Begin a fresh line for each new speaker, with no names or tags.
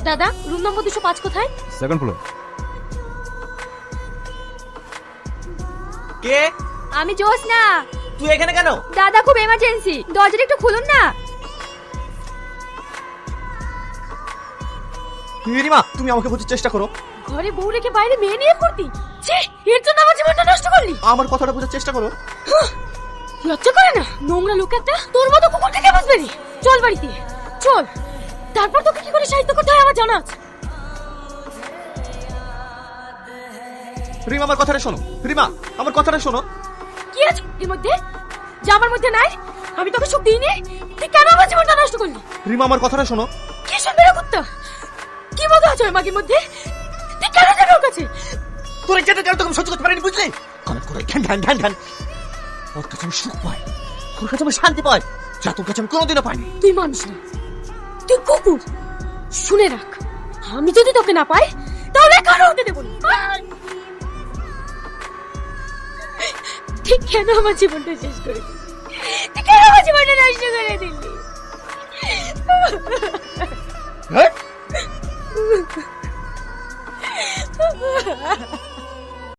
দাদা, room number 205 কোথায়?
Second floor.
কে?
আমি জোসনা।
তুই এখানে কেন?
দাদা, খুব এমার্জেন্সি, দরজাটা একটু খুলুন না।
রিমা, তুমি আমাকে বোঝার চেষ্টা করো।
ঘরে বউ রেখে বাইরে মেয়ে নিয়ে ফুর্তি, ছি, এর জন্য আমার জীবনটা নষ্ট করলি।
আমার কথাটা বোঝার চেষ্টা করো।
লজ্জা করে না? নোংরা লোক একটা, তোর মতো কুকুর থেকে বাঁচবে নি। চল বাড়িতে, চল। তারপর তোকে কি করে সাহিত্য করতে হয় আমার জানা আছে।
রিমা, আমার কথাটা শোনো। রিমা, আমার কথাটা শোনো।
কি আছে এর মধ্যে যা আমার মধ্যে নাই? আমি তোকে সুখ দিইনি, তুই কেন আমার জীবনটা নষ্ট করলি?
রিমা, আমার কথাটা শোনো।
কি শুনবে রে কুত্তা? কি মজা আছে ওই মাগির মধ্যে? তুই কেন যাবি ওর কাছে?
তোর যেতে কেন তোকে সহ্য করতে পারিনি, বুঝলি? কনক করে ঘ্যান ঘ্যান ঘ্যান ঘ্যান। ওর কাছে আমি সুখ পাই, ওর কাছে আমি শান্তি পাই, যা তোর কাছে আমি কোনোদিনও পাইনি।
তুই মানুষ না, তুই কুকুর। শুনে রাখ, আমি যদি তোকে না পাই তাহলে কারো হতে দেবো না। ঠিক কেন আমার জীবনটা শেষ করে দিলি? তুই কেন আমার জীবনটা নষ্ট করে দিলি?
হ্যাঁ?